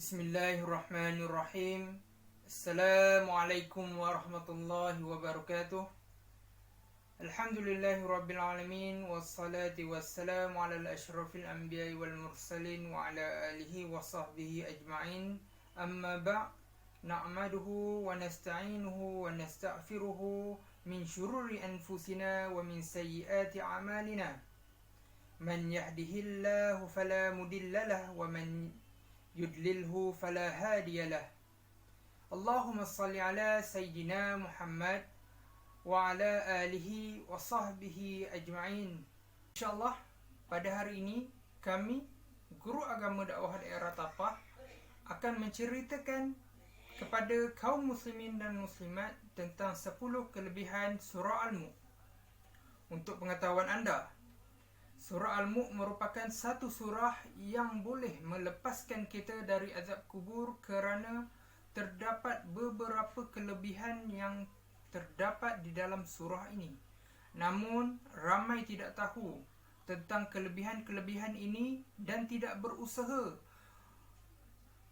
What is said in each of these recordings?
Bismillahirrahmanirrahim. Assalamualaikum warahmatullahi wabarakatuh. Alhamdulillahirabbil alamin wassalatu wassalamu ala asyrafil anbiya'i wal mursalin wa ala alihi wa sahbihi ajma'in. Amma ba' na'maduhu wa nasta'inuhu wa nastaghfiruhu min syururi anfusina wa min sayyiati a'malina. Man yahdihillahu fala mudilla lahu wa man yudlilhu fala hadiyalah. Allahumma salli ala Sayyidina Muhammad wa ala alihi wa sahbihi ajma'in. InsyaAllah pada hari ini kami, Guru Agama Dakwah Daerah Tapah, akan menceritakan kepada kaum muslimin dan muslimat tentang 10 kelebihan surah Al-Mulk. Untuk pengetahuan anda, surah Al-Mulk merupakan satu surah yang boleh melepaskan kita dari azab kubur kerana terdapat beberapa kelebihan yang terdapat di dalam surah ini. Namun, ramai tidak tahu tentang kelebihan-kelebihan ini dan tidak berusaha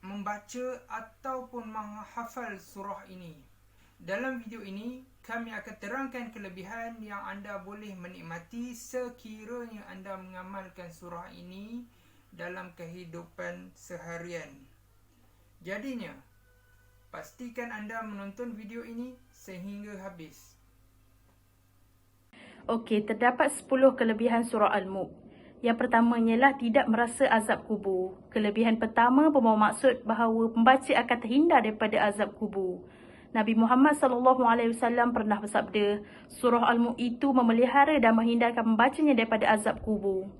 membaca ataupun menghafal surah ini. Dalam video ini, kami akan terangkan kelebihan yang anda boleh menikmati sekiranya anda mengamalkan surah ini dalam kehidupan seharian. Jadinya, pastikan anda menonton video ini sehingga habis. Okey, terdapat 10 kelebihan surah Al-Mulk. Yang pertama ialah tidak merasa azab kubur. Kelebihan pertama membawa maksud bahawa pembaca akan terhindar daripada azab kubur. Nabi Muhammad SAW pernah bersabda, surah Al-Mulk itu memelihara dan menghindarkan pembacanya daripada azab kubur.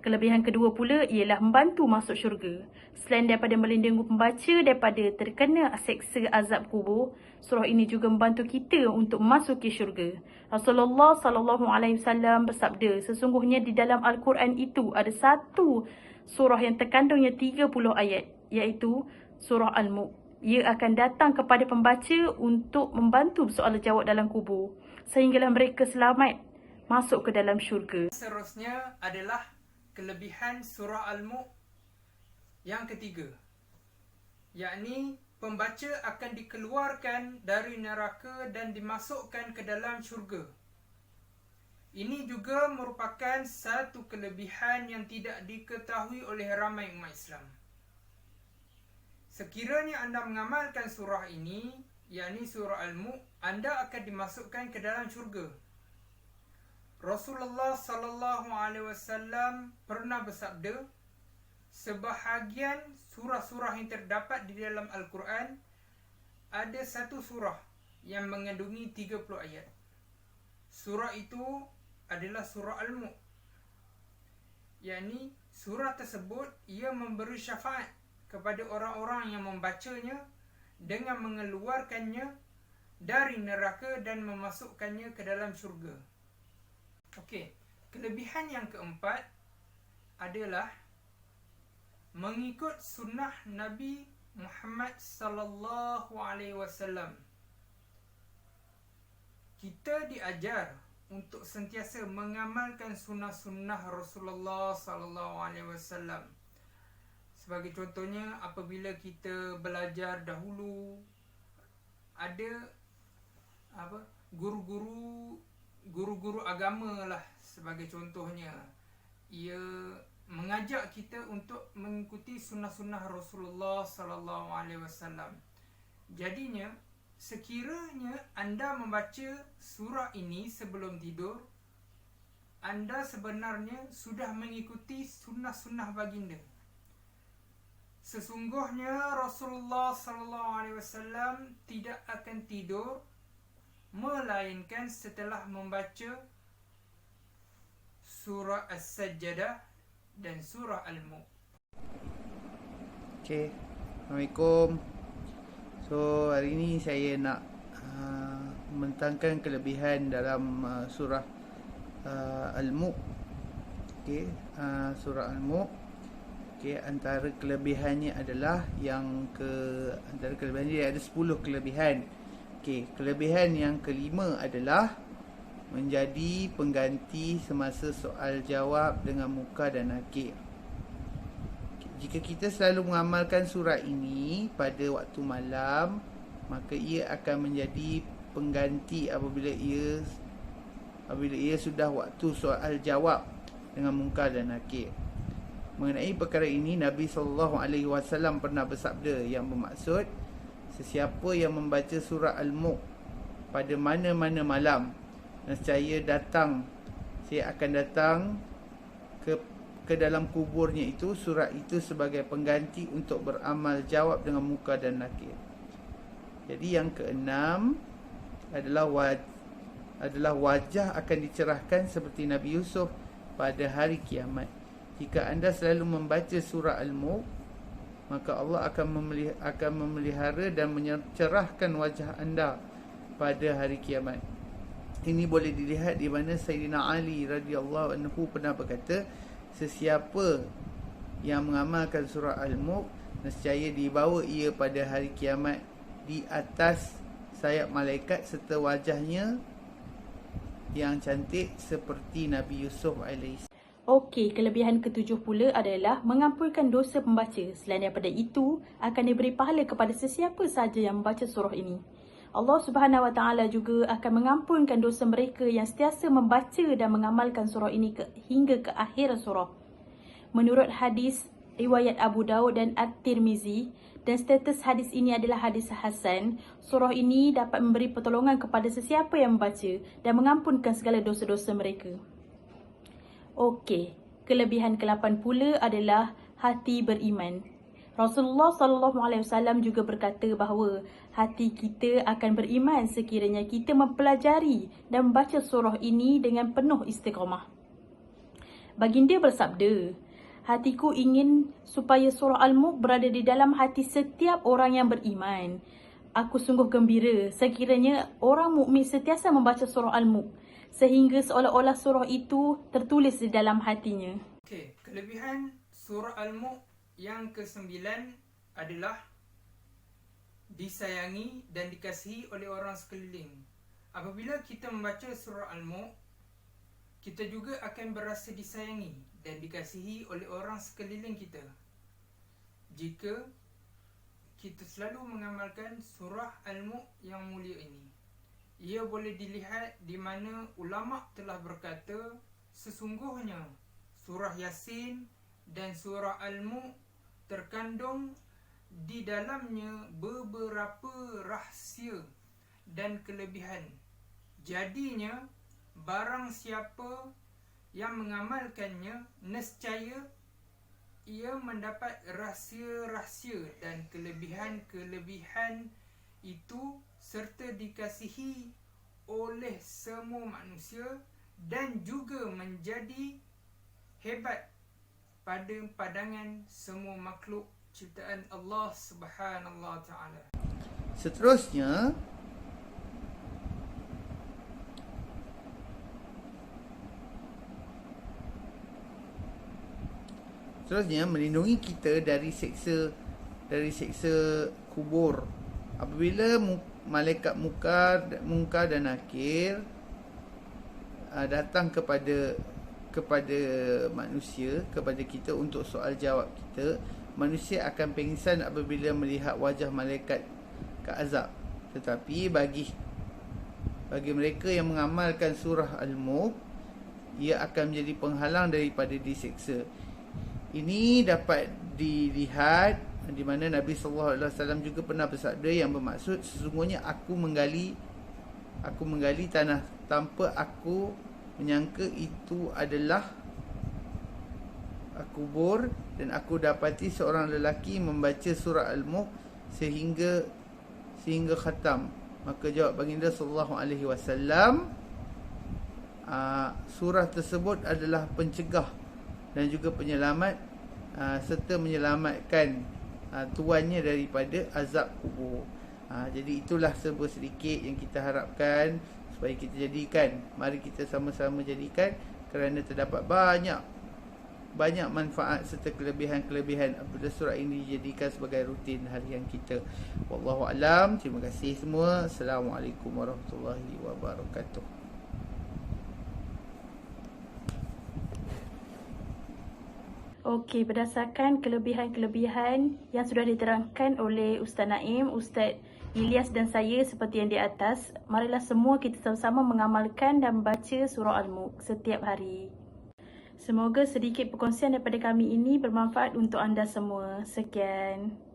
Kelebihan kedua pula ialah membantu masuk syurga. Selain daripada melindungi pembaca daripada terkena seksa azab kubur, surah ini juga membantu kita untuk memasuki syurga. Rasulullah SAW bersabda, sesungguhnya di dalam Al-Quran itu ada satu surah yang terkandungnya 30 ayat, iaitu surah Al-Mulk. Ia akan datang kepada pembaca untuk membantu bersoalan jawab dalam kubur, sehinggalah mereka selamat masuk ke dalam syurga. Seterusnya adalah kelebihan surah Al-Mulk yang ketiga, yakni pembaca akan dikeluarkan dari neraka dan dimasukkan ke dalam syurga. Ini juga merupakan satu kelebihan yang tidak diketahui oleh ramai umat Islam. Sekiranya anda mengamalkan surah ini, yakni surah Al-Mulk, anda akan dimasukkan ke dalam syurga. Rasulullah SAW pernah bersabda, sebahagian surah-surah yang terdapat di dalam Al-Quran, ada satu surah yang mengandungi 30 ayat. Surah itu adalah surah Al-Mulk. Yakni surah tersebut ia memberi syafaat kepada orang-orang yang membacanya dengan mengeluarkannya dari neraka dan memasukkannya ke dalam syurga. Okey, kelebihan yang keempat adalah mengikut sunnah Nabi Muhammad sallallahu alaihi wasallam. Kita diajar untuk sentiasa mengamalkan sunnah-sunnah Rasulullah sallallahu alaihi wasallam. Sebagai contohnya, apabila kita belajar dahulu, ada guru-guru agama lah sebagai contohnya, ia mengajak kita untuk mengikuti sunnah-sunnah Rasulullah sallallahu alaihi wasallam. Jadinya, sekiranya anda membaca surah ini sebelum tidur, anda sebenarnya sudah mengikuti sunnah-sunnah baginda. Sesungguhnya Rasulullah SAW tidak akan tidur melainkan setelah membaca surah As-Sajdah dan surah Al-Mulk. Okay, Assalamualaikum. So hari ini saya nak mentangkan kelebihan dalam surah Al-Mulk. Okay, surah Al-Mulk. Okay, antara kelebihannya adalah antara kelebihan dia ada 10 kelebihan. Okay, kelebihan yang kelima adalah menjadi pengganti semasa soal jawab dengan muka dan nakir. Okay, jika kita selalu mengamalkan surah ini pada waktu malam, maka ia akan menjadi pengganti apabila ia sudah waktu soal jawab dengan Munkar dan Nakir. Mengenai perkara ini, Nabi SAW pernah bersabda yang bermaksud, sesiapa yang membaca surah Al-Mulk pada mana-mana malam, nescaya saya akan datang ke dalam kuburnya itu, surah itu sebagai pengganti untuk beramal jawab dengan Munkar dan Nakir. Jadi yang keenam adalah wajah akan dicerahkan seperti Nabi Yusuf pada hari kiamat. Jika anda selalu membaca surah Al-Mulk, maka Allah akan memelihara dan mencerahkan wajah anda pada hari kiamat. Ini boleh dilihat di mana Sayyidina Ali radhiyallahu anhu pernah berkata, sesiapa yang mengamalkan surah Al-Mulk, nescaya dibawa ia pada hari kiamat di atas sayap malaikat serta wajahnya yang cantik seperti Nabi Yusuf AS. Okey, kelebihan ketujuh pula adalah mengampunkan dosa pembaca. Selain daripada itu, akan diberi pahala kepada sesiapa sahaja yang membaca surah ini. Allah Subhanahu Wa Taala juga akan mengampunkan dosa mereka yang sentiasa membaca dan mengamalkan surah ini hingga ke akhir surah. Menurut hadis riwayat Abu Daud dan At-Tirmizi, dan status hadis ini adalah hadis hasan, surah ini dapat memberi pertolongan kepada sesiapa yang membaca dan mengampunkan segala dosa-dosa mereka. Okey, kelebihan ke-8 pula adalah hati beriman. Rasulullah SAW juga berkata bahawa hati kita akan beriman sekiranya kita mempelajari dan membaca surah ini dengan penuh istiqamah. Baginda bersabda, hatiku ingin supaya surah Al-Mulk berada di dalam hati setiap orang yang beriman. Aku sungguh gembira sekiranya orang mukmin sentiasa membaca surah Al-Mulk, sehingga seolah-olah surah itu tertulis di dalam hatinya. Okey, kelebihan surah Al-Mulk yang ke-9 adalah disayangi dan dikasihi oleh orang sekeliling. Apabila kita membaca surah Al-Mulk, kita juga akan berasa disayangi dan dikasihi oleh orang sekeliling kita. Jika kita selalu mengamalkan surah Al-Mulk yang mulia ini, ia boleh dilihat di mana ulama telah berkata, sesungguhnya surah Yasin dan surah Al-Mulk terkandung di dalamnya beberapa rahsia dan kelebihan. Jadinya, barang siapa yang mengamalkannya, nescaya ia mendapat rahsia-rahsia dan kelebihan-kelebihan itu serta dikasihi oleh semua manusia dan juga menjadi hebat pada pandangan semua makhluk ciptaan Allah Subhanahu Wa Taala. Seterusnya melindungi kita dari siksa kubur. Apabila malaikat Munkar dan Nakir datang kepada manusia, kepada kita untuk soal jawab kita, manusia akan pengsan apabila melihat wajah malaikat ke azab. Tetapi bagi mereka yang mengamalkan surah Al-Mulk, ia akan menjadi penghalang daripada disiksa. Ini dapat dilihat di mana Nabi SAW juga pernah bersabda yang bermaksud, sesungguhnya aku menggali tanah tanpa aku menyangka itu adalah kubur, dan aku dapati seorang lelaki membaca surah Al-Mulk sehingga khatam. Maka jawab baginda SAW, surah tersebut adalah pencegah dan juga penyelamat, serta menyelamatkan tuannya daripada azab kubur. Jadi itulah sebuah sedikit yang kita harapkan supaya kita jadikan. Mari kita sama-sama jadikan, kerana terdapat banyak manfaat serta kelebihan-kelebihan apabila surah ini dijadikan sebagai rutin harian kita. Wallahu alam. Terima kasih semua. Assalamualaikum warahmatullahi wabarakatuh. Okey, berdasarkan kelebihan-kelebihan yang sudah diterangkan oleh Ustaz Naim, Ustaz Ilyas dan saya seperti yang di atas, marilah semua kita sama-sama mengamalkan dan membaca surah Al-Mulk setiap hari. Semoga sedikit perkongsian daripada kami ini bermanfaat untuk anda semua. Sekian.